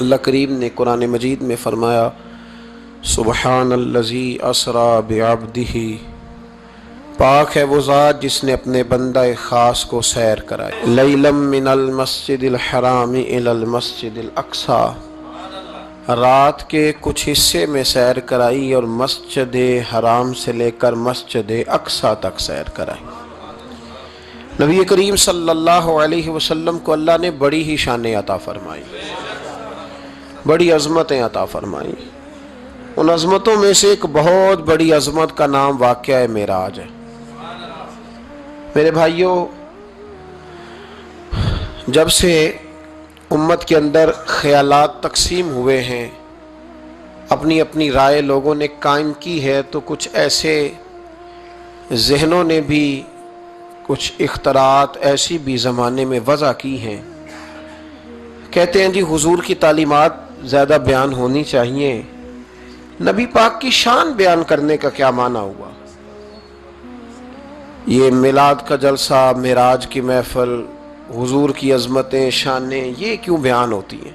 اللہ کریم نے قرآن مجید میں فرمایا سبحان الذی اسری بعبدہ، پاک ہے وہ ذات جس نے اپنے بندہ خاص کو سیر کرائی، لیلا من المسجد الحرام الی المسجد الاقصی، رات کے کچھ حصے میں سیر کرائی اور مسجد حرام سے لے کر مسجد اقصی تک سیر کرائی۔ نبی کریم صلی اللہ علیہ وسلم کو اللہ نے بڑی ہی شانیں عطا فرمائی، بڑی عظمتیں عطا فرمائی۔ ان عظمتوں میں سے ایک بہت بڑی عظمت کا نام واقعہ معراج ہے۔ میرے بھائیوں، جب سے امت کے اندر خیالات تقسیم ہوئے ہیں، اپنی اپنی رائے لوگوں نے قائم کی ہے، تو کچھ ایسے ذہنوں نے بھی کچھ اختراعات ایسی بھی زمانے میں وضع کی ہیں، کہتے ہیں جی حضور کی تعلیمات زیادہ بیان ہونی چاہیے، نبی پاک کی شان بیان کرنے کا کیا معنی ہوا؟ یہ میلاد کا جلسہ، معراج کی محفل، حضور کی عظمتیں، شانیں، یہ کیوں بیان ہوتی ہیں؟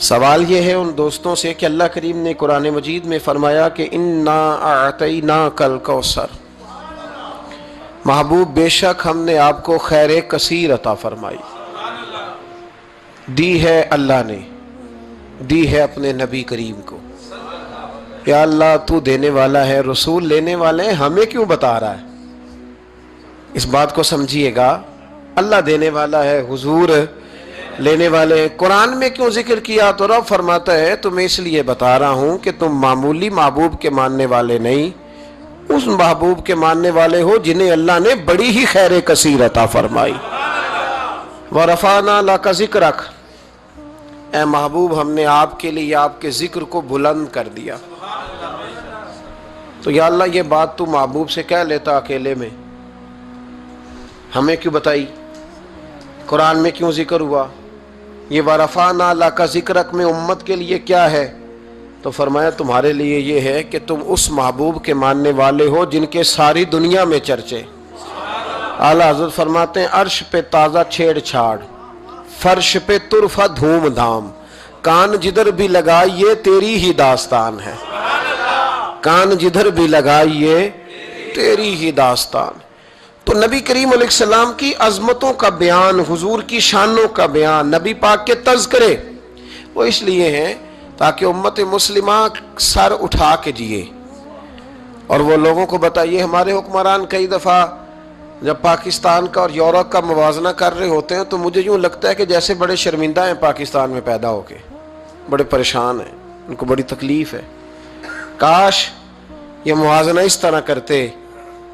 سوال یہ ہے ان دوستوں سے کہ اللہ کریم نے قرآن مجید میں فرمایا کہ انا اعطیناک الکوثر، محبوب بے شک ہم نے آپ کو خیر کثیر عطا فرمائی، دی ہے اللہ نے، دی ہے اپنے نبی کریم کو۔ یا اللہ تو دینے والا ہے، رسول لینے والے ہیں، ہمیں کیوں بتا رہا ہے؟ اس بات کو سمجھیے گا، اللہ دینے والا ہے، حضور لینے والے ہیں، قرآن میں کیوں ذکر کیا؟ تو رب فرماتا ہے تمہیں اس لیے بتا رہا ہوں کہ تم معمولی محبوب کے ماننے والے نہیں، اس محبوب کے ماننے والے ہو جنہیں اللہ نے بڑی ہی خیر کثیر عطا فرمائی۔ وَرَفَعْنَا لَكَ ذِكْرَكَ، اے محبوب ہم نے آپ کے لیے آپ کے ذکر کو بلند کر دیا۔ تو یا اللہ یہ بات تو محبوب سے کہہ لیتا اکیلے میں، ہمیں کیوں بتائی؟ قرآن میں کیوں ذکر ہوا؟ یہ وَرَفَعْنَا لَكَ ذِكْرَكَ میں امت کے لیے کیا ہے؟ تو فرمایا تمہارے لیے یہ ہے کہ تم اس محبوب کے ماننے والے ہو جن کے ساری دنیا میں چرچے۔ اعلیٰ حضرت فرماتے ہیں عرش پہ تازہ چھیڑ چھاڑ، فرش پہ طرفہ دھوم دھام، کان جدھر بھی لگائیے تیری ہی داستان ہے، کان جدھر بھی لگائیے تیری ہی داستان۔ تو نبی کریم علیہ السلام کی عظمتوں کا بیان، حضور کی شانوں کا بیان، نبی پاک کے تذکرے، وہ اس لیے ہیں تاکہ امت مسلمہ سر اٹھا کے جیے، اور وہ لوگوں کو بتائیے۔ ہمارے حکمران کئی دفعہ جب پاکستان کا اور یورپ کا موازنہ کر رہے ہوتے ہیں تو مجھے یوں لگتا ہے کہ جیسے بڑے شرمندہ ہیں پاکستان میں پیدا ہو کے، بڑے پریشان ہیں، ان کو بڑی تکلیف ہے۔ کاش یہ موازنہ اس طرح کرتے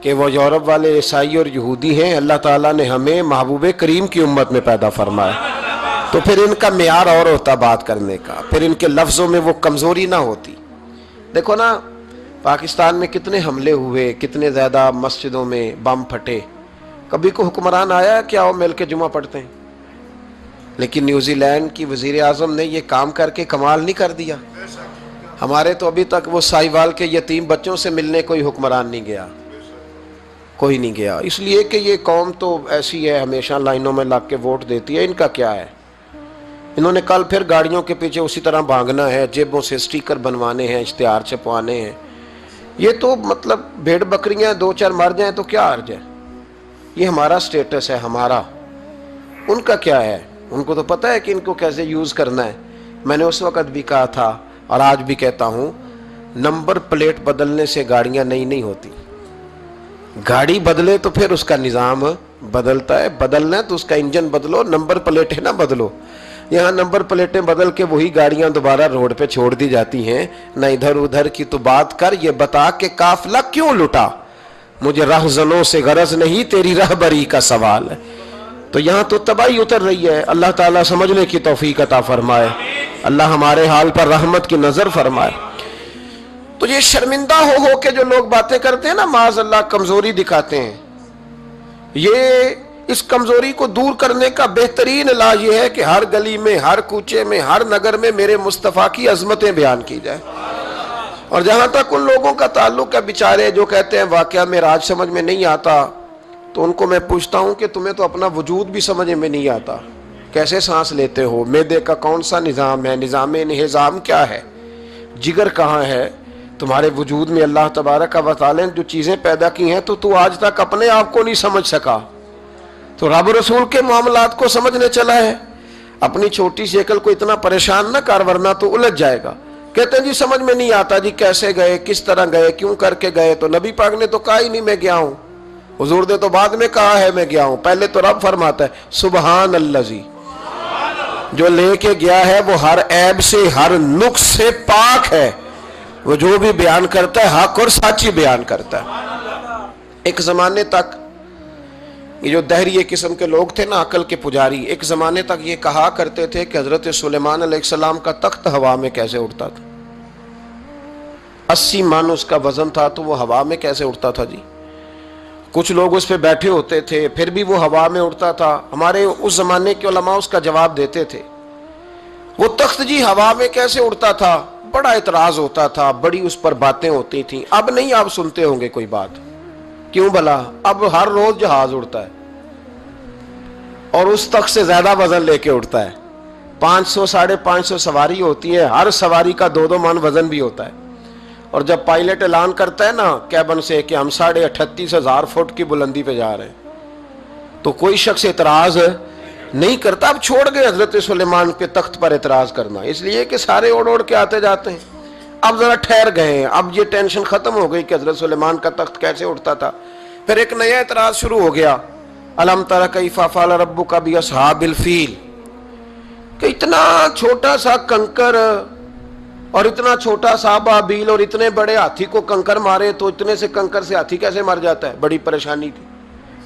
کہ وہ یورپ والے عیسائی اور یہودی ہیں، اللہ تعالیٰ نے ہمیں محبوب کریم کی امت میں پیدا فرمایا، تو پھر ان کا معیار اور ہوتا بات کرنے کا، پھر ان کے لفظوں میں وہ کمزوری نہ ہوتی۔ دیکھو نا پاکستان میں کتنے حملے ہوئے، کتنے زیادہ مسجدوں میں بم پھٹے، کبھی کو حکمران آیا کہ آؤ مل کے جمعہ پڑھتے ہیں؟ لیکن نیوزی لینڈ کی وزیر اعظم نے یہ کام کر کے کمال نہیں کر دیا؟ ہمارے تو ابھی تک وہ سائیوال کے یتیم بچوں سے ملنے کوئی حکمران نہیں گیا، کوئی نہیں گیا، اس لیے کہ یہ قوم تو ایسی ہے، ہمیشہ لائنوں میں لگ کے ووٹ دیتی ہے۔ ان کا کیا ہے؟ انہوں نے کل پھر گاڑیوں کے پیچھے اسی طرح بھاگنا ہے، جیبوں سے سٹیکر بنوانے ہیں، اشتہار چھپوانے ہیں۔ یہ تو مطلب بھیڑ بکریاں دو چار مر جائیں تو کیا حرج ہے؟ یہ ہمارا سٹیٹس ہے، ہمارا۔ ان کا کیا ہے؟ ان کو تو پتہ ہے کہ ان کو کیسے یوز کرنا ہے۔ میں نے اس وقت بھی کہا تھا اور آج بھی کہتا ہوں، نمبر پلیٹ بدلنے سے گاڑیاں نئی نہیں ہوتی، گاڑی بدلے تو پھر اس کا نظام بدلتا ہے، بدلنا ہے تو اس کا انجن بدلو، نمبر پلیٹیں نہ بدلو۔ یہاں نمبر پلیٹیں بدل کے وہی گاڑیاں دوبارہ روڈ پہ چھوڑ دی جاتی ہیں۔ نہ ادھر ادھر کی تو بات کر، یہ بتا کہ قافلہ کیوں لٹا؟ مجھے رہزنوں سے غرض نہیں، تیری رہبری کا سوال ہے۔ تو یہاں تو تباہی اتر رہی ہے، اللہ تعالیٰ سمجھنے کی توفیق عطا فرمائے، اللہ ہمارے حال پر رحمت کی نظر فرمائے۔ تو یہ شرمندہ ہو کے جو لوگ باتیں کرتے ہیں نا، معاذ اللہ کمزوری دکھاتے ہیں، یہ اس کمزوری کو دور کرنے کا بہترین علاج یہ ہے کہ ہر گلی میں، ہر کوچے میں، ہر نگر میں میرے مصطفیٰ کی عظمتیں بیان کی جائیں۔ اور جہاں تک ان لوگوں کا تعلق ہے بیچارے جو کہتے ہیں واقعہ معراج سمجھ میں نہیں آتا، تو ان کو میں پوچھتا ہوں کہ تمہیں تو اپنا وجود بھی سمجھ میں نہیں آتا کیسے سانس لیتے ہو, معدے کا کون سا نظام ہے, نظام انہضام کیا ہے, جگر کہاں ہے, تمہارے وجود میں اللہ تبارک و تعالی نے جو چیزیں پیدا کی ہیں تو آج تک اپنے آپ کو نہیں سمجھ سکا, تو رب رسول کے معاملات کو سمجھنے چلا ہے. اپنی چھوٹی سی عقل کو اتنا پریشان نہ کر ورنہ تو الجھ جائے گا. کہتے ہیں جی سمجھ میں نہیں آتا جی کیسے گئے, کس طرح گئے, کیوں کر کے گئے. تو نبی پاک نے تو کہا ہی نہیں میں گیا ہوں, حضور نے تو بعد میں کہا ہے میں گیا ہوں. پہلے تو رب فرماتا ہے سبحان الذی, جو لے کے گیا ہے وہ ہر عیب سے ہر نقص سے پاک ہے, وہ جو بھی بیان کرتا ہے حق اور سچ ہی بیان کرتا ہے. ایک زمانے تک یہ جو دہریے قسم کے لوگ تھے نا, عقل کے پجاری, ایک زمانے تک یہ کہا کرتے تھے کہ حضرت سلیمان علیہ السلام کا تخت ہوا میں کیسے اڑتا تھا. 80 من اس کا وزن تھا تو وہ ہوا میں کیسے اڑتا تھا جی. کچھ لوگ اس پہ بیٹھے ہوتے تھے پھر بھی وہ ہوا میں اڑتا تھا. ہمارے اس زمانے کے علماء اس کا جواب دیتے تھے وہ تخت جی ہوا میں کیسے اڑتا تھا. بڑا اعتراض ہوتا تھا, بڑی اس پر باتیں ہوتی تھیں. اب نہیں آپ سنتے ہوں گے کوئی بات, کیوں بھلا, اب ہر روز جہاز اڑتا ہے اور اس تخت سے زیادہ وزن لے کے اڑتا ہے. 500 550 سواری ہوتی ہے, ہر سواری کا 2 من وزن بھی ہوتا ہے. اور جب پائلٹ اعلان کرتا ہے نا کیبن سے کہ ہم 38,500 فٹ کی بلندی پہ جا رہے ہیں تو کوئی شخص اعتراض نہیں کرتا. اب چھوڑ گئے حضرت سلیمان کے تخت پر اعتراض کرنا, اس لیے کہ سارے اوڑ کے آتے جاتے ہیں. اب ذرا ٹھہر گئے ہیں, اب یہ ٹینشن ختم ہو گئی کہ حضرت سلیمان کا تخت کیسے اٹھتا تھا. پھر ایک نیا اعتراض شروع ہو گیا, الم تر کیف فعل ربک باصحاب الفیل, کہ اتنا چھوٹا سا کنکر اور اتنا چھوٹا سا بابیل اور اتنے بڑے ہاتھی کو کنکر مارے تو اتنے سے کنکر سے ہاتھی کیسے مر جاتا ہے. بڑی پریشانی تھی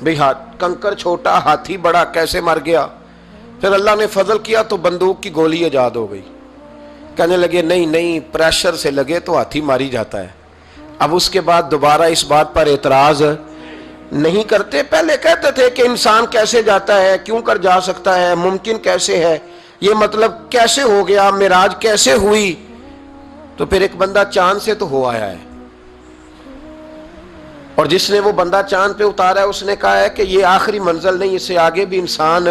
بھئی, کنکر چھوٹا ہاتھی بڑا کیسے مر گیا. پھر اللہ نے فضل کیا تو بندوق کی گولی ایجاد ہو گئی. کہنے لگے نہیں پریشر سے لگے تو ہاتھی ماری جاتا ہے. اب اس کے بعد دوبارہ اس بات پر اعتراض نہیں کرتے. پہلے کہتے تھے کہ انسان کیسے جاتا ہے, کیوں کر جا سکتا ہے, ممکن کیسے ہے, یہ مطلب کیسے ہو گیا, معراج کیسے ہوئی. تو پھر ایک بندہ چاند سے تو ہو آیا ہے, اور جس نے وہ بندہ چاند پہ اتارا ہے اس نے کہا ہے کہ یہ آخری منزل نہیں, اس سے آگے بھی انسان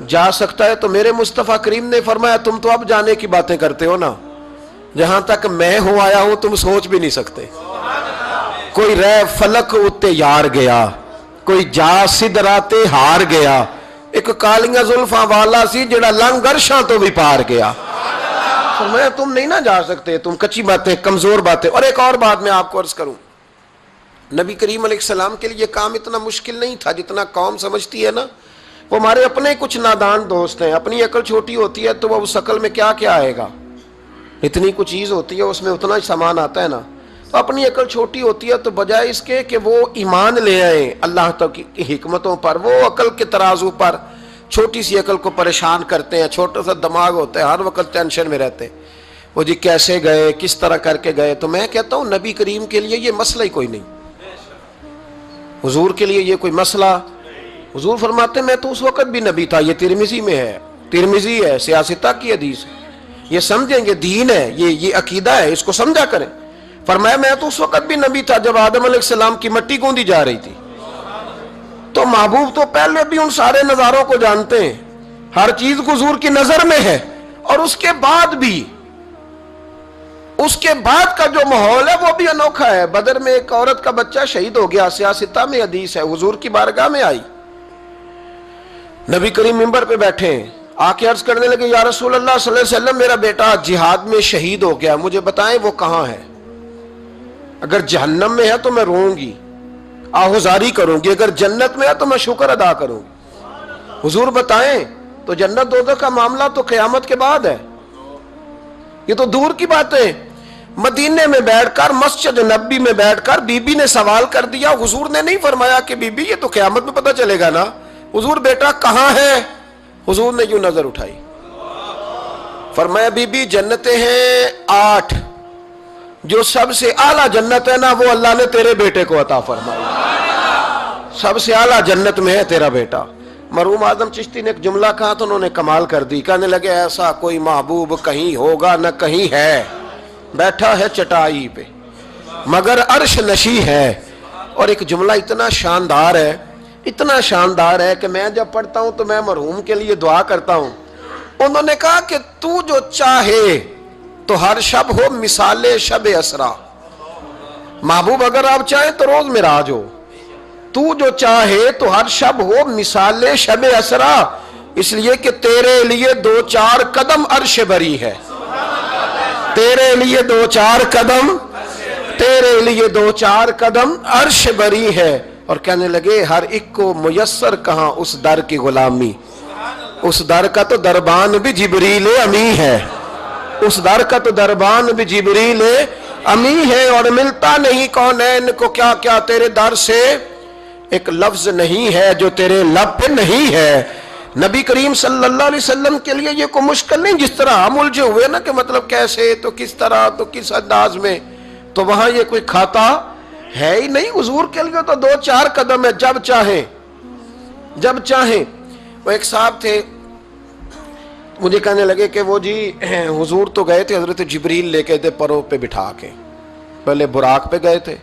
جا سکتا ہے. تو میرے مصطفیٰ کریم نے فرمایا تم تو اب جانے کی باتیں کرتے ہو نا, جہاں تک میں ہو آیا ہوں تم سوچ بھی نہیں سکتے. کوئی رہ فلک اتے یار گیا, کوئی جا سدراتے ہار گیا, ایک کالیاں زلفاں والا سی جڑا لنگ عرشاں تو بھی پار گیا. فرمایا تم نہیں نہ جا سکتے, تم کچی باتیں, کمزور باتیں. اور ایک اور بات میں آپ کو عرض کروں, نبی کریم علیہ السلام کے لیے یہ کام اتنا مشکل نہیں تھا جتنا قوم سمجھتی ہے نا. وہ ہمارے اپنے کچھ نادان دوست ہیں, اپنی عقل چھوٹی ہوتی ہے تو وہ اس عقل میں کیا کیا آئے گا, اتنی کچھ چیز ہوتی ہے اس میں اتنا سامان آتا ہے نا. تو اپنی عقل چھوٹی ہوتی ہے تو بجائے اس کے کہ وہ ایمان لے آئیں اللہ کی حکمتوں پر, وہ عقل کے ترازو پر چھوٹی سی عقل کو پریشان کرتے ہیں. چھوٹا سا دماغ ہوتا ہے, ہر وقت ٹینشن میں رہتے ہیں وہ جی کیسے گئے, کس طرح کر کے گئے. تو میں کہتا ہوں نبی کریم کے لیے یہ مسئلہ ہی کوئی نہیں, حضور کے لیے یہ کوئی مسئلہ. حضور فرماتے میں تو اس وقت بھی نبی تھا. یہ ترمذی میں ہے, ترمذی ہے, سیاستہ کی حدیث ہے, یہ سمجھیں گے دین ہے, یہ عقیدہ ہے, اس کو سمجھا کریں. فرمایا میں تو اس وقت بھی نبی تھا جب آدم علیہ السلام کی مٹی گوندی جا رہی تھی. تو محبوب تو پہلے بھی ان سارے نظاروں کو جانتے ہیں, ہر چیز حضور کی نظر میں ہے. اور اس کے بعد بھی, اس کے بعد کا جو ماحول ہے وہ بھی انوکھا ہے. بدر میں ایک عورت کا بچہ شہید ہو گیا, سیاستہ میں حدیث ہے, حضور کی بارگاہ میں آئی, نبی کریم منبر پہ بیٹھے ہیں, آ کے عرض کرنے لگے یا رسول اللہ صلی اللہ علیہ وسلم میرا بیٹا جہاد میں شہید ہو گیا, مجھے بتائیں وہ کہاں ہے. اگر جہنم میں ہے تو میں روؤں گی, آہوزاری کروں گی, اگر جنت میں ہے تو میں شکر ادا کروں گی. حضور بتائیں. تو جنت دوزخ کا معاملہ تو قیامت کے بعد ہے, یہ تو دور کی بات ہے. مدینے میں بیٹھ کر, مسجد نبی میں بیٹھ کر بی بی نے سوال کر دیا. حضور نے نہیں فرمایا کہ بی بی یہ تو قیامت میں پتہ چلے گا نا, حضور بیٹا کہاں ہے. حضور نے یوں نظر اٹھائی, فرمایا بی بی جنتیں ہیں 8, جو سب سے اعلیٰ جنت ہے نا وہ اللہ نے تیرے بیٹے کو عطا فرمائی, سب سے اعلیٰ جنت میں ہے تیرا بیٹا. مرحوم اعظم چشتی نے ایک جملہ کہا تو انہوں نے کمال کر دی, کہنے لگے ایسا کوئی محبوب کہیں ہوگا نہ کہیں ہے, بیٹھا ہے چٹائی پہ مگر عرش نشی ہے. اور ایک جملہ اتنا شاندار ہے اتنا شاندار ہے کہ میں جب پڑھتا ہوں تو میں مرحوم کے لیے دعا کرتا ہوں. انہوں نے کہا کہ تو جو چاہے تو ہر شب ہو مثال شب اسرا. محبوب اگر آپ چاہیں تو روز معراج ہو. تو جو چاہے تو ہر شب ہو مثال شب اسرا، اس لیے کہ تیرے لیے 2-4 قدم عرش بری ہے. تیرے لیے 2-4 قدم، تیرے لیے 2-4 قدم عرش بری ہے. اور کہنے لگے ہر ایک کو میسر کہاں اس در کی غلامی. اس در کا تو دربان بھی جبریل امی ہے. اس در کا تو دربان بھی جبریل امی ہے. اور ملتا نہیں کونین کو کیا کیا تیرے در سے ایک لفظ نہیں ہے جو تیرے لب پہ نہیں ہے. نبی کریم صلی اللہ علیہ وسلم کے لیے یہ کوئی مشکل نہیں. جس طرح ہم الجھے ہوئے نا کہ مطلب کیسے تو کس طرح تو کس انداز میں، تو وہاں یہ کوئی کھاتا ہے ہی نہیں. حضور کے لیے تو 2-4 قدم ہے، جب چاہیں جب چاہیں. وہ ایک صاحب تھے مجھے کہنے لگے کہ وہ جی حضور تو گئے تھے حضرت جبریل لے کے تھے پروں پہ بٹھا کے. پہلے براق پہ گئے تھے،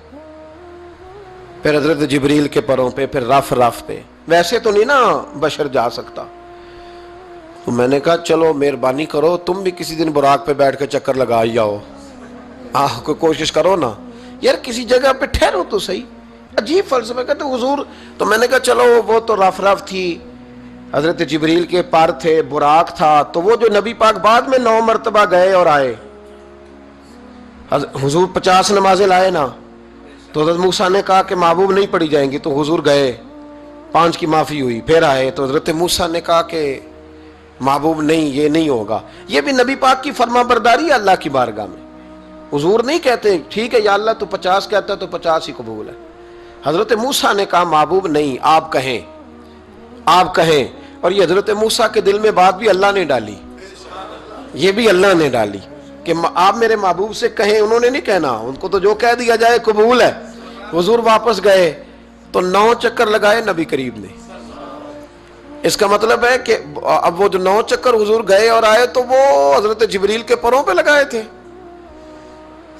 پھر حضرت جبریل کے پروں پہ، پھر رف پہ. ویسے تو نہیں نا بشر جا سکتا. تو میں نے کہا چلو مہربانی کرو تم بھی کسی دن براق پہ بیٹھ کے چکر لگا جاؤ. کوئی کوشش کرو نا یار، کسی جگہ پہ ٹھہرو تو صحیح. عجیب فلسفہ کہتے حضور. تو میں نے کہا چلو وہ تو رف تھی، حضرت جبریل کے پر تھے، براق تھا. تو وہ جو نبی پاک بعد میں 9 مرتبہ گئے اور آئے، حضور 50 نمازیں لائے نا. تو حضرت موسیٰ نے کہا کہ محبوب نہیں پڑھی جائیں گی، تو حضور گئے، 5 کی معافی ہوئی. پھر آئے تو حضرت موسیٰ نے کہا کہ محبوب نہیں، یہ نہیں ہوگا. یہ بھی نبی پاک کی فرما برداری ہے اللہ کی بارگاہ میں. حضور نہیں کہتے ٹھیک ہے یا اللہ تو 50 کہتا ہے تو 50 ہی قبول ہے. حضرت موسیٰ نے کہا محبوب نہیں، آپ کہیں، آپ کہیں. اور یہ حضرت موسیٰ کے دل میں بات بھی اللہ نے ڈالی، یہ بھی اللہ نے ڈالی کہ آپ میرے محبوب سے کہیں. انہوں نے نہیں کہنا، ان کو تو جو کہہ دیا جائے قبول ہے. حضور واپس گئے تو 9 چکر لگائے نبی کریم نے. اس کا مطلب ہے کہ اب وہ جو 9 چکر حضور گئے اور آئے تو وہ حضرت جبریل کے پروں پہ لگائے تھے.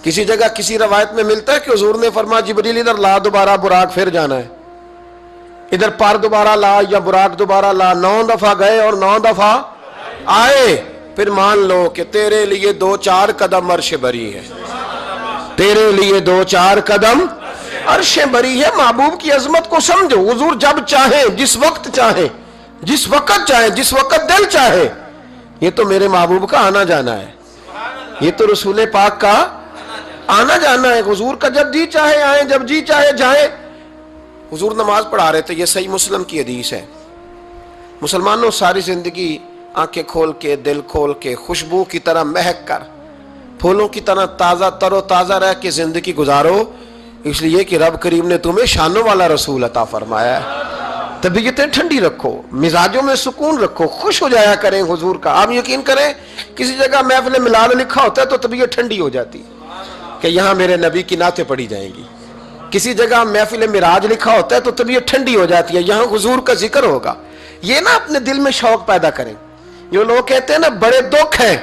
کسی جگہ کسی روایت میں ملتا ہے کہ حضور نے فرمایا جبریل ادھر لا دوبارہ براق، پھر جانا ہے. ادھر پر دوبارہ لا یا براق دوبارہ لا. 9 دفعہ گئے اور 9 دفعہ آئے. پھر مان لو کہ تیرے لیے 2-4 قدم عرش بری ہے. تیرے لیے 2-4 قدم عرش بری ہے. محبوب کی عظمت کو سمجھو. حضور جب چاہے، جس وقت چاہے، جس وقت چاہے، جس وقت دل چاہے. یہ تو میرے محبوب کا آنا جانا ہے، یہ تو رسول پاک کا آنا جانا ہے. حضور کا جب جی چاہے آئیں، جب جی چاہے جائیں. حضور نماز پڑھا رہے تھے، یہ صحیح مسلم کی حدیث ہے. مسلمانوں ساری زندگی آنکھیں کھول کے، دل کھول کے، خوشبو کی طرح مہک کر، پھولوں کی طرح تازہ تر و تازہ رہ کے زندگی گزارو. اس لیے کہ رب کریم نے تمہیں شانوں والا رسول عطا فرمایا ہے. طبیعتیں ٹھنڈی رکھو، مزاجوں میں سکون رکھو، خوش ہو جایا کریں حضور کا. آپ یقین کریں کسی جگہ محفل ملال لکھا ہوتا ہے تو طبیعت ٹھنڈی ہو جاتی کہ یہاں میرے نبی کی نعتیں پڑھی جائیں گی. کسی جگہ محفل معراج لکھا ہوتا ہے تو طبیعت ٹھنڈی ہو جاتی ہے، یہاں حضور کا ذکر ہوگا. یہ نا اپنے دل میں شوق پیدا کریں. جو لوگ کہتے ہیں نا بڑے دکھ ہیں،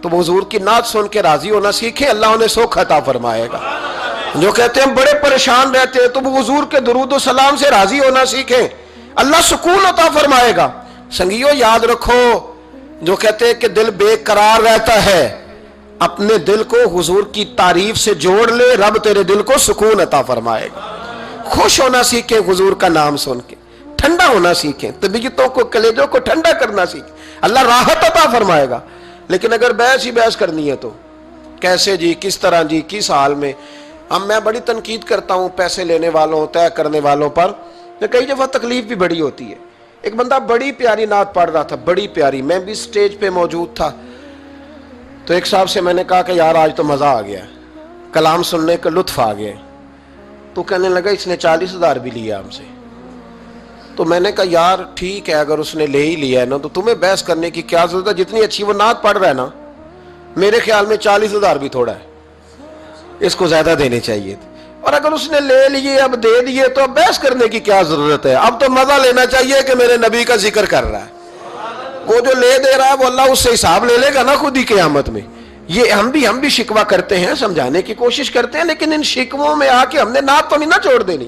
تو وہ حضور کی نعت سن کے راضی ہونا سیکھیں، اللہ انہیں سکھ عطا فرمائے گا. جو کہتے ہیں بڑے پریشان رہتے ہیں، تو وہ حضور کے درود و سلام سے راضی ہونا سیکھیں، اللہ سکون عطا فرمائے گا. سنگیو یاد رکھو، جو کہتے ہیں کہ دل بے قرار رہتا ہے، اپنے دل کو حضور کی تعریف سے جوڑ لے، رب تیرے دل کو سکون عطا فرمائے گا. خوش ہونا سیکھیں حضور کا نام سن کے، ٹھنڈا ہونا سیکھیں، طبیعتوں کو، کلیجوں کو ٹھنڈا کرنا سیکھیں، اللہ راحت عطا فرمائے گا. لیکن اگر بحث ہی بحث کرنی ہے تو کیسے جی، کس طرح جی، کس حال میں. میں بڑی تنقید کرتا ہوں پیسے لینے والوں، طے کرنے والوں پر. کئی دفعہ تکلیف بھی بڑی ہوتی ہے. ایک بندہ بڑی پیاری نعت پڑھ رہا تھا، بڑی پیاری، میں بھی سٹیج پہ موجود تھا. تو ایک صاحب سے میں نے کہا کہ یار آج تو مزہ آ گیا، کلام سننے کا لطف آ گیا. تو کہنے لگا اس نے 40,000 بھی لیا ہم سے. تو میں نے کہا یار ٹھیک ہے، اگر اس نے لے ہی لیا ہے نا تو تمہیں بحث کرنے کی کیا ضرورت ہے. جتنی اچھی وہ نعت پڑھ رہا ہے نا، میرے خیال میں 40,000 بھی تھوڑا ہے، اس کو زیادہ دینے چاہیے تھے. اور اگر اس نے لے لیے، اب دے دیے، تو اب بحث کرنے کی کیا ضرورت ہے. اب تو مزہ لینا چاہیے کہ میرے نبی کا ذکر کر رہا ہے. وہ جو لے دے رہا ہے وہ اللہ اس سے حساب لے لے گا نا خود ہی قیامت میں. یہ ہم بھی شکوہ کرتے ہیں، سمجھانے کی کوشش کرتے ہیں، لیکن ان شکووں میں آ کے ہم نے نعت تو نہیں نہ چھوڑ دینی.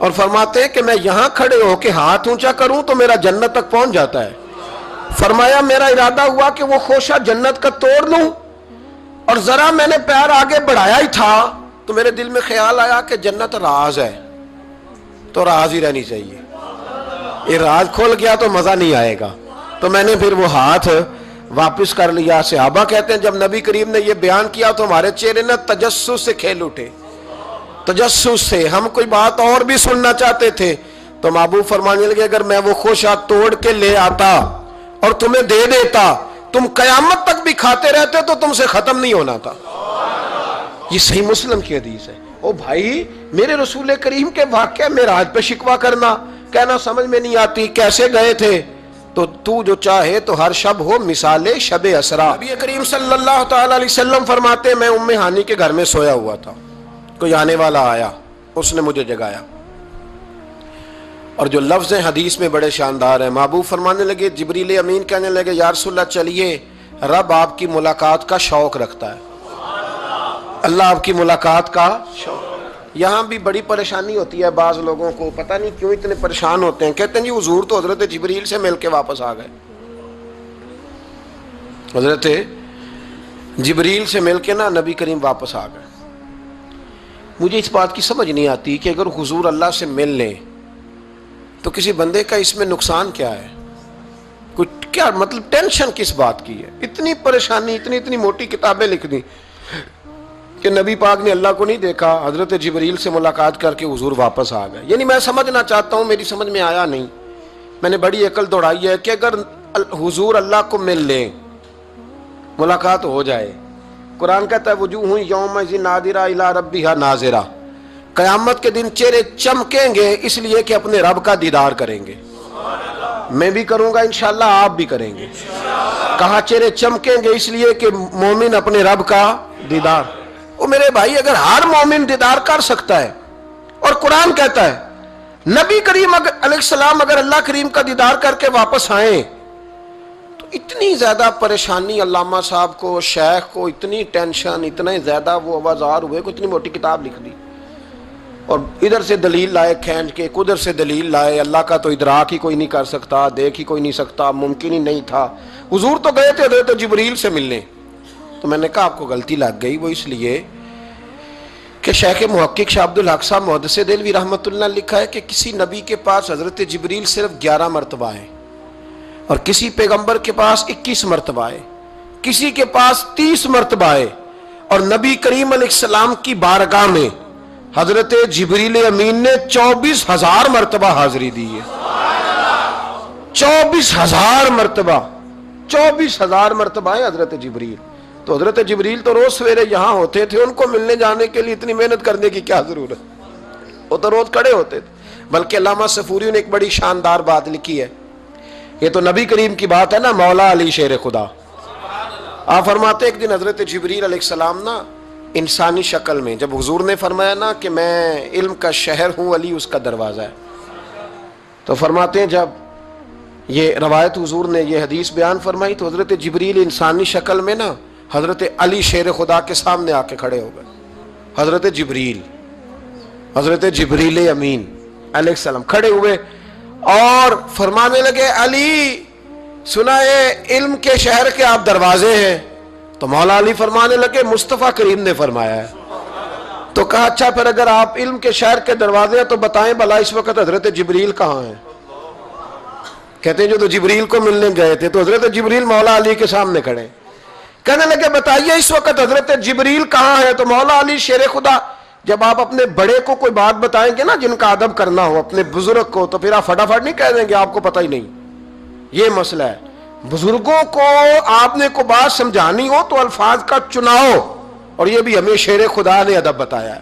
اور فرماتے ہیں کہ میں یہاں کھڑے ہو کے ہاتھ اونچا کروں تو میرا جنت تک پہنچ جاتا ہے. فرمایا میرا ارادہ ہوا کہ وہ خوشہ جنت کا توڑ لوں, اور ذرا میں نے پیر آگے بڑھایا ہی تھا تو میرے دل میں خیال آیا کہ جنت راز ہے, تو راز ہی رہنی چاہیے. یہ راز کھول گیا تو مزہ نہیں آئے گا, تو میں نے پھر وہ ہاتھ واپس کر لیا. صحابہ کہتے ہیں جب نبی کریم نے یہ بیان کیا تو ہمارے چہرے نے تجسس سے کھیل اٹھے, تجسس سے. ہم کوئی بات اور بھی سننا چاہتے تھے تو محبوب فرمانے لگے اگر میں وہ خوشہ توڑ کے لے آتا اور تمہیں دے دیتا, تم قیامت تک بھی کھاتے رہتے تو تم سے ختم نہیں ہونا تھا. یہ صحیح مسلم کی حدیث ہے. او بھائی, میرے رسول کریم کے واقعہ معراج پہ شکوہ کرنا, کہنا سمجھ میں نہیں آتی کیسے گئے تھے, تو جو چاہے تو ہر شب ہو مثال شب اسرا. نبی کریم صلی اللہ تعالی علیہ وسلم فرماتے میں ام ہانی کے گھر میں سویا ہوا تھا, کوئی آنے والا آیا, اس نے مجھے جگایا, اور جو لفظ حدیث میں بڑے شاندار ہیں. محبوب فرمانے لگے, جبریل امین کہنے لگے یا رسول اللہ چلیے, رب آپ کی ملاقات کا شوق رکھتا ہے, اللہ آپ کی ملاقات کا شوق. یہاں بھی بڑی پریشانی ہوتی ہے بعض لوگوں کو, پتہ نہیں کیوں اتنے پریشان ہوتے ہیں. کہتے ہیں جی حضور تو حضرت جبریل سے مل کے واپس آ گئے, حضرت جبریل سے مل کے نا نبی کریم واپس آ گئے. مجھے اس بات کی سمجھ نہیں آتی کہ اگر حضور اللہ سے مل لیں تو کسی بندے کا اس میں نقصان کیا ہے, کچھ کیا مطلب ٹینشن کس بات کی ہے, اتنی پریشانی, اتنی موٹی کتابیں لکھ دی کہ نبی پاک نے اللہ کو نہیں دیکھا, حضرت جبریل سے ملاقات کر کے حضور واپس آ گئے. یعنی میں سمجھنا چاہتا ہوں, میری سمجھ میں آیا نہیں, میں نے بڑی عقل دوڑائی ہے کہ اگر حضور اللہ کو مل لیں, ملاقات ہو جائے, قرآن کہتا ہے وجوہ یومئذ ناظرہ الی ربہا ناظرہ, قیامت کے دن چہرے چمکیں گے اس لیے کہ اپنے رب کا دیدار کریں گے. میں بھی کروں گا انشاءاللہ, آپ بھی کریں گے. کہاں چہرے چمکیں گے اس لیے کہ مومن اپنے رب کا دیدار. وہ میرے بھائی اگر ہر مومن دیدار کر سکتا ہے, اور قرآن کہتا ہے نبی کریم علیہ السلام اگر اللہ کریم کا دیدار کر کے واپس آئیں تو اتنی زیادہ پریشانی علامہ صاحب کو, شیخ کو اتنی ٹینشن, اتنے زیادہ وہ آوازار ہوئے کہ اتنی موٹی کتاب لکھ دی, اور ادھر سے دلیل لائے کھینچ کے, ادھر سے دلیل لائے. اللہ کا تو ادراک ہی کوئی نہیں کر سکتا, دیکھ ہی کوئی نہیں سکتا, ممکن ہی نہیں تھا. حضور تو گئے تھے حضرت جبریل سے ملنے. تو میں نے کہا آپ کو غلطی لگ گئی, وہ اس لیے کہ شیخ محقق شاہ عبد الحق صاحب محدث دہلوی رحمۃ اللہ نے لکھا ہے کہ کسی نبی کے پاس حضرت جبریل صرف 11 مرتبہ ہے, اور کسی پیغمبر کے پاس 21 مرتبہ ہے, کسی کے پاس 30 مرتبہ ہے, اور نبی کریم علیہ السلام کی بارگاہ میں حضرت جبریل امین نے 24,000 مرتبہ حاضری دی ہے. 24,000 مرتبہ, 24,000 مرتبہ ہے حضرت جبریل. تو حضرت جبریل تو روز سویرے یہاں ہوتے تھے, ان کو ملنے جانے کے لیے اتنی محنت کرنے کی کیا ضرورت, وہ تو روز کھڑے ہوتے تھے. بلکہ علامہ صفوری نے ایک بڑی شاندار بات لکھی ہے, یہ تو نبی کریم کی بات ہے نا, مولا علی شیر خدا. آپ فرماتے ایک دن حضرت جبریل علیہ السلام نا انسانی شکل میں, جب حضور نے فرمایا نا کہ میں علم کا شہر ہوں, علی اس کا دروازہ ہے, تو فرماتے ہیں جب یہ روایت حضور نے یہ حدیث بیان فرمائی تو حضرت جبریل انسانی شکل میں نا حضرت علی شیر خدا کے سامنے آ کے کھڑے ہو گئے. حضرت جبریل امین علیہ السلام کھڑے ہوئے اور فرمانے لگے علی سنا ہے علم کے شہر کے آپ دروازے ہیں. تو مولا علی فرمانے لگے مصطفیٰ کریم نے فرمایا ہے. تو کہا اچھا پھر اگر آپ علم کے شہر کے دروازے ہیں تو بتائیں بھلا اس وقت حضرت جبریل کہاں ہیں. کہتے ہیں جو تو جبریل کو ملنے گئے تھے تو حضرت جبریل مولا علی کے سامنے کھڑے, کہنے لگے بتائیے اس وقت حضرت جبریل کہاں ہے. تو مولا علی شیر خدا, جب آپ اپنے بڑے کو کوئی بات بتائیں گے نا جن کا ادب کرنا ہو اپنے بزرگ کو, تو پھر آپ فٹافٹ نہیں کہہ دیں گے آپ کو پتہ ہی نہیں. یہ مسئلہ ہے, بزرگوں کو آپ نے کو بات سمجھانی ہو تو الفاظ کا چناؤ, اور یہ بھی ہمیں شیر خدا نے ادب بتایا ہے,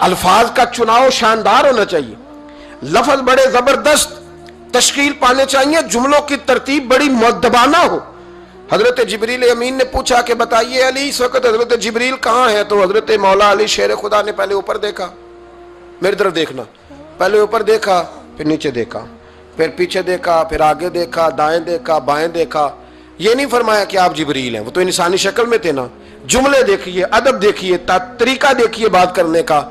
الفاظ کا چناؤ شاندار ہونا چاہیے, لفظ بڑے زبردست تشکیل پانے چاہیے, جملوں کی ترتیب بڑی مؤدبانہ ہو. حضرت جبریل امین نے پوچھا کہ بتائیے علی اس وقت حضرت جبریل کہاں ہے. تو حضرت مولا علی شیر خدا نے پہلے اوپر دیکھا, میری طرف دیکھنا, پہلے اوپر دیکھا, پھر نیچے دیکھا, پھر پیچھے دیکھا, پھر آگے دیکھا, دائیں دیکھا, بائیں دیکھا. یہ نہیں فرمایا کہ آپ جبریل ہیں, وہ تو انسانی شکل میں تھے نا. جملے دیکھیے, ادب دیکھیے, طریقہ دیکھیے بات کرنے کا.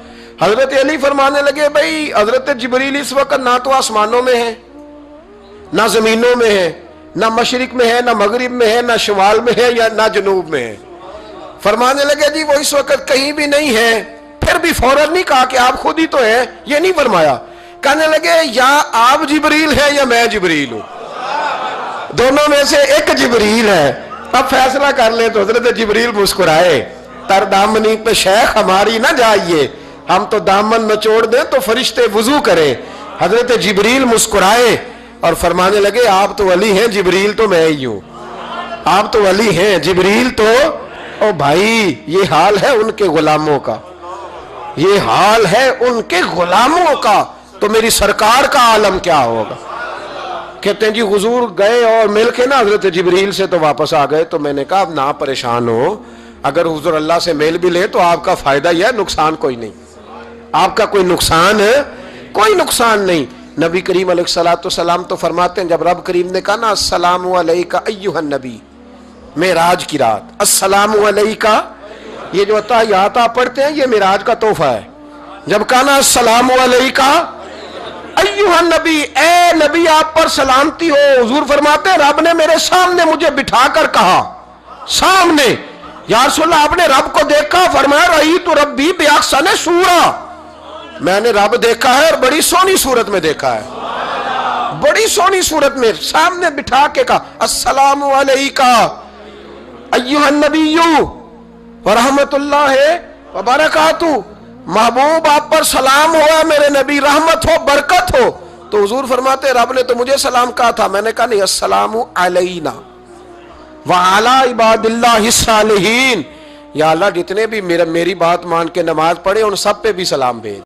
حضرت علی فرمانے لگے بھائی حضرت جبریل اس وقت نہ تو آسمانوں میں ہے، نہ زمینوں میں ہے، نہ مشرق میں ہے، نہ مغرب میں ہے، نہ شمال میں ہے، یا نہ جنوب میں ہے۔ فرمانے لگے جی وہ اس وقت کہیں بھی نہیں ہے۔ پھر بھی فوراً نہیں کہا کہ آپ خود ہی تو ہیں، یہ نہیں فرمایا۔ کہنے لگے یا آپ جبریل ہے یا میں جبریل ہوں، دونوں میں سے ایک جبریل ہے، اب فیصلہ کر لیں۔ تو حضرت جبریل مسکرائے، تر دامنی پہ شیخ ہماری نہ جائیے، ہم تو دامن نچوڑ دیں تو فرشتے وضو کریں۔ حضرت جبریل مسکرائے اور فرمانے لگے آپ تو ولی ہیں، جبریل تو میں ہی ہوں۔ آپ تو ولی ہیں، جبریل تو، او بھائی یہ حال ہے ان کے غلاموں کا، یہ حال ہے ان کے غلاموں کا، تو میری سرکار کا عالم کیا ہوگا۔ کہتے ہیں جی حضور گئے اور مل کے نا حضرت جبریل سے تو واپس آ گئے۔ تو میں نے کہا اب نہ پریشان ہو، اگر حضور اللہ سے میل بھی لے تو آپ کا فائدہ یہ ہے، نقصان کوئی نہیں، آپ کا کوئی نقصان ہے، کوئی نقصان نہیں۔ نبی کریم علیہ الصلوۃ والسلام تو فرماتے ہیں، جب رب کریم نے کہا نا السلام علیکہ ایھا النبی، معراج کی رات، السلام علیکہ، یہ جو تحیات آپ پڑھتے ہیں یہ معراج کا تحفہ ہے۔ جب کہا نا السلام علیکہ ایھا النبی، اے نبی آپ پر سلامتی ہو، حضور فرماتے ہیں رب نے میرے سامنے مجھے بٹھا کر کہا، سامنے، یا رسول اللہ آپ نے رب کو دیکھا؟ فرمایا رأیت ربی بأحسن صورہ، میں نے رب دیکھا ہے اور بڑی سونی صورت میں دیکھا ہے، بڑی سونی صورت میں، سامنے بٹھا کے کہا السلام علیکہ ایھا النبی ورحمت اللہ وبرکاتہ، محبوب آپ پر سلام ہوا میرے نبی، رحمت ہو، برکت ہو۔ تو حضور فرماتے رب نے تو مجھے سلام کہا تھا، میں نے کہا نہیں، السلام علینا وعلی عباد اللہ الصالحین، یا اللہ جتنے بھی میری بات مان کے نماز پڑھے ان سب پہ بھی سلام بھیج۔